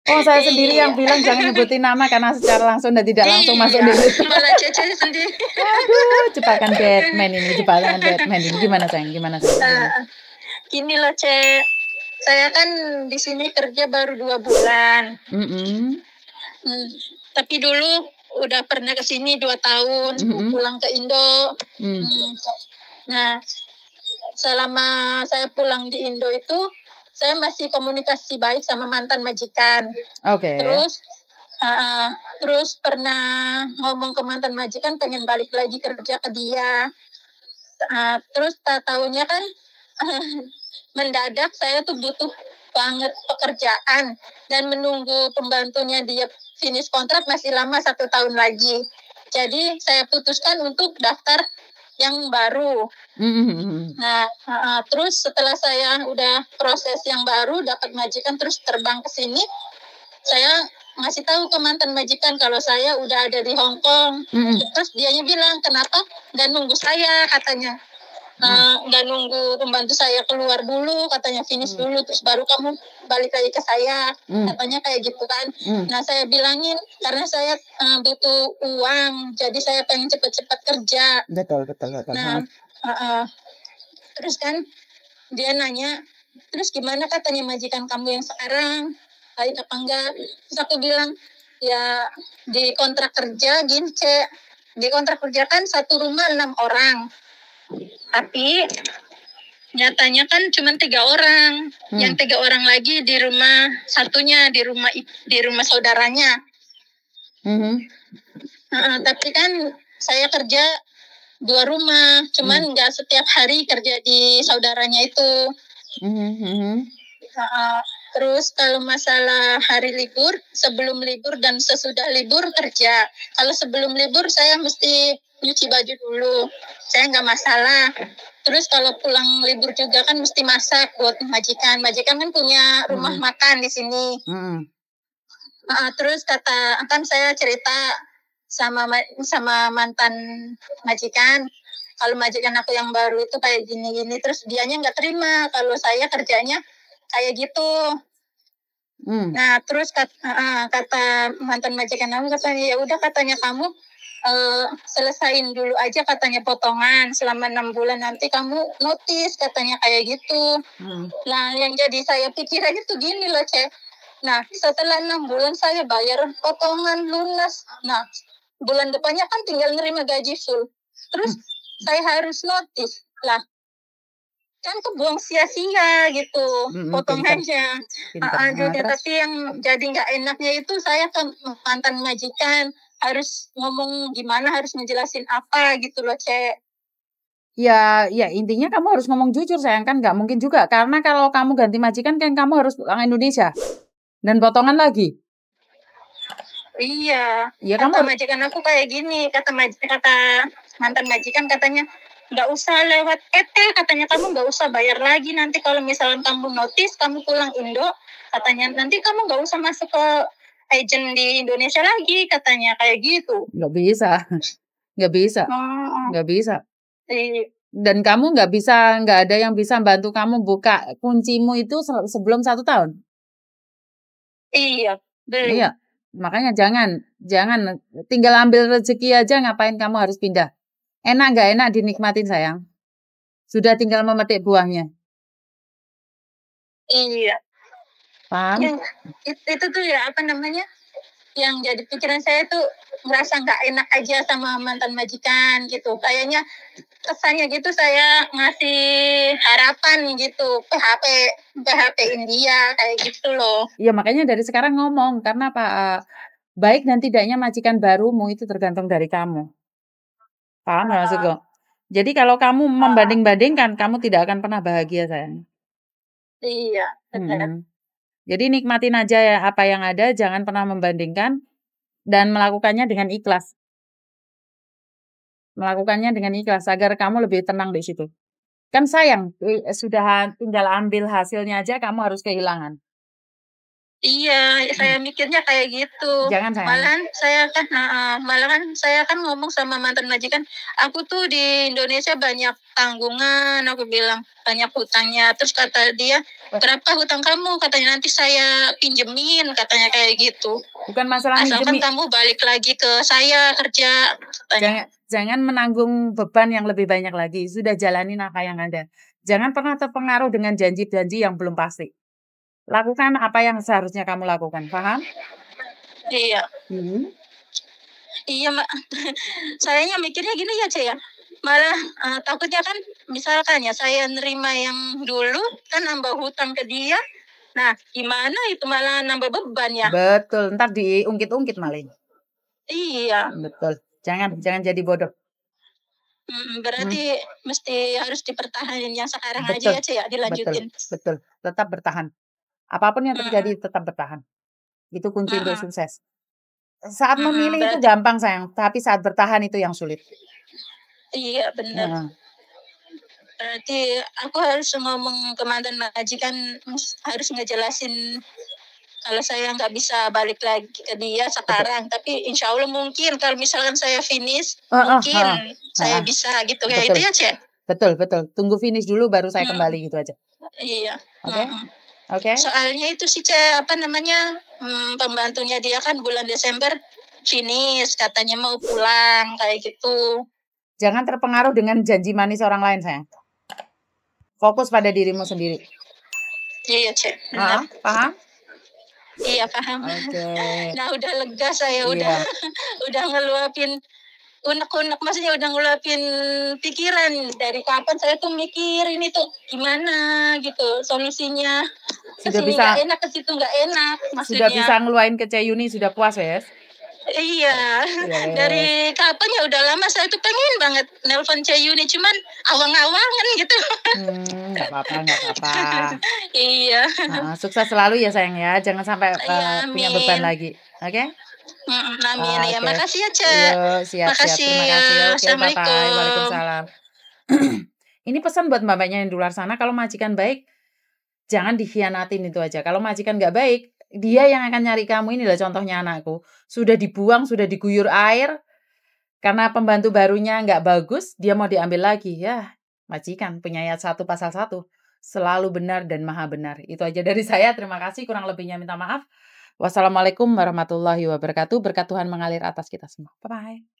Oh, saya sendiri yang Iya. bilang jangan nyebutin nama karena secara langsung dan tidak langsung masuk Iya, di situ. malah Cece sendiri. Aduh, jebakan Batman ini, jebakan Batman ini. Gimana sayang? Gimana sayang? Gimana? Gini loh, Cek. Saya kan di sini kerja baru 2 bulan. Mm-mm. Tapi dulu udah pernah ke sini 2 tahun, Mm-mm. pulang ke Indo. Mm. Nah, selama saya pulang di Indo itu, saya masih komunikasi baik sama mantan majikan. Oke. Terus pernah ngomong ke mantan majikan pengen balik lagi kerja ke dia. Terus tahunya kan mendadak saya tuh butuh banget pekerjaan dan menunggu pembantunya dia finish kontrak masih lama 1 tahun lagi. Jadi saya putuskan untuk daftar yang baru. Mm-mm. Nah, terus setelah saya udah proses yang baru dapat majikan terus terbang ke sini, saya ngasih tahu ke mantan majikan kalau saya udah ada di Hong Kong. Terus dianya bilang kenapa nggak nunggu saya katanya. Nggak nunggu pembantu saya keluar dulu, katanya finish dulu, terus baru kamu balik lagi ke saya, katanya kayak gitu kan. Nah saya bilangin karena saya butuh uang, jadi saya pengen cepat-cepat kerja. Betul. Nah terus kan dia nanya, terus gimana katanya majikan kamu yang sekarang, baik apa enggak? Terus aku bilang, ya di kontrak kerja gini Cek, di kontrak kerja kan satu rumah 6 orang. Tapi nyatanya kan cuma 3 orang. Yang 3 orang lagi di rumah satunya di rumah saudaranya. Tapi kan saya kerja 2 rumah, cuman nggak setiap hari kerja di saudaranya itu. Terus kalau masalah hari libur, sebelum libur dan sesudah libur kerja. Kalau sebelum libur saya mesti nyuci baju dulu, saya nggak masalah. Terus kalau pulang libur juga kan mesti masak buat majikan. Majikan kan punya rumah makan di sini. Terus kan saya cerita sama mantan majikan, kalau majikan aku yang baru itu kayak gini-gini, terus dianya nggak terima kalau saya kerjanya kayak gitu. Nah terus kata mantan majikan aku katanya, ya udah katanya kamu selesain dulu aja katanya potongan selama 6 bulan, nanti kamu notice katanya kayak gitu. Nah yang jadi saya pikirannya tuh gini loh Cek, nah setelah 6 bulan saya bayar potongan lunas, nah bulan depannya kan tinggal nerima gaji full, terus saya harus notice lah, kan kebuang sia-sia gitu potongannya. Tapi yang jadi nggak enaknya itu saya kan mantan majikan, harus ngomong gimana, harus ngejelasin apa gitu loh Cek. Ya intinya kamu harus ngomong jujur sayang, kan nggak mungkin juga karena kalau kamu ganti majikan kan kamu harus pulang Indonesia dan potongan lagi. Iya, Ya kamu kata majikan aku kayak gini, kata mantan majikan katanya, nggak usah lewat PT, katanya kamu nggak usah bayar lagi, nanti kalau misalnya kamu notice, kamu pulang Indo, katanya nanti kamu nggak usah masuk ke agent di Indonesia lagi, katanya kayak gitu. nggak bisa, nggak bisa. Dan kamu nggak ada yang bisa bantu kamu buka kuncimu itu sebelum 1 tahun. Iya, belum. Iya, makanya jangan tinggal ambil rezeki aja, ngapain kamu harus pindah. Enak nggak enak dinikmatin sayang. Sudah tinggal memetik buahnya. Iya. Paham? Itu tuh ya apa namanya? Yang jadi pikiran saya tuh ngerasa nggak enak aja sama mantan majikan gitu. Kayaknya kesannya gitu saya ngasih harapan gitu, PHP India kayak gitu loh. Iya, makanya dari sekarang ngomong karena Pak, baik dan tidaknya majikan barumu itu tergantung dari kamu. Paham nggak maksudku? Jadi kalau kamu membanding-bandingkan, kamu tidak akan pernah bahagia sayang. Iya, benar. Jadi nikmatin aja ya apa yang ada, jangan pernah membandingkan dan melakukannya dengan ikhlas. Melakukannya dengan ikhlas agar kamu lebih tenang di situ. Kan sayang, sudah tinggal ambil hasilnya aja kamu harus kehilangan. Iya, saya mikirnya kayak gitu. Jangan sayang. Malahan saya kan ngomong sama mantan majikan, "Aku tuh di Indonesia banyak tanggungan," aku bilang, "banyak hutangnya." Terus kata dia, "Berapa hutang kamu?" Katanya, "Nanti saya pinjemin," katanya kayak gitu. Bukan masalah "Asalkan minjemi. kamu balik lagi ke saya kerja," katanya. Jangan menanggung beban yang lebih banyak lagi. Sudah jalanin apa yang ada. Jangan pernah terpengaruh dengan janji-janji yang belum pasti. Lakukan apa yang seharusnya kamu lakukan. Paham? Iya. Hmm. Iya, Mbak. Sayanya mikirnya gini ya, Ce, ya. Malah takutnya kan misalkan ya saya nerima yang dulu kan nambah hutang ke dia. Nah, gimana itu malah nambah beban ya? Betul, ntar diungkit-ungkit maling. Iya. Betul. Jangan jadi bodoh. Berarti mesti harus dipertahankan yang sekarang aja Betul, ya, Ce, ya, betul, dilanjutin. betul. Tetap bertahan. Apapun yang terjadi Mhm, tetap bertahan. Itu kunci untuk mhm, sukses. Saat memilih itu berarti gampang sayang, tapi saat bertahan itu yang sulit. iya benar. Heeh. Berarti aku harus ngomong ke mantan majikan, harus ngejelasin kalau saya nggak bisa balik lagi ke dia Betul. sekarang, tapi insya Allah mungkin kalau misalkan saya finish, Heeh, mungkin heeh, saya heeh. bisa gitu kayak Betul, itu ya, Cek? betul, betul. Tunggu finish dulu baru saya Hmm, kembali gitu aja. iya. Oke? Hmm. Oke? Soalnya itu sih, Cek, apa namanya, pembantunya dia kan bulan Desember finish, katanya mau pulang kayak gitu. Jangan terpengaruh dengan janji manis orang lain, sayang. Fokus pada dirimu sendiri. Iya, Cek, benar. Heeh, paham? Iya, paham. Oke. Nah, udah lega saya, udah Iya. udah ngeluapin unek-unek, maksudnya udah ngeluapin pikiran. Dari kapan saya tuh mikir ini tuh gimana gitu solusinya. Ke Sudah sini nggak bisa enak, ke situ nggak enak sudah maksudnya. bisa ngeluarin ke Ceyuni sudah puas, Wes? Iya, Iya, wes. dari kapan ya udah lama saya tuh pengen banget nelpon Ceyuni, cuman awang-awangan gitu. Nggak apa-apa, nggak apa-apa. Iya. Heeh, sukses selalu ya sayang ya, jangan sampai Iya, punya beban amin. lagi. Oke? Amin. Ya, Oke. makasih ya, Cek. Yuk, siap-siap. Makasih Terima ya. kasih. Oke, bye-bye. Assalamualaikum. Waalaikumsalam. Ini pesan buat mbak-mbaknya yang di luar sana, kalau majikan baik, jangan dikhianatin itu aja. Kalau majikan nggak baik, dia yang akan nyari kamu. Inilah contohnya anakku. Sudah dibuang, sudah diguyur air, karena pembantu barunya nggak bagus, dia mau diambil lagi. Ya, majikan punya ayat 1 pasal 1. Selalu benar dan maha benar. Itu aja dari saya. Terima kasih. Kurang lebihnya minta maaf. Wassalamualaikum warahmatullahi wabarakatuh. Berkat Tuhan mengalir atas kita semua. Bye-bye.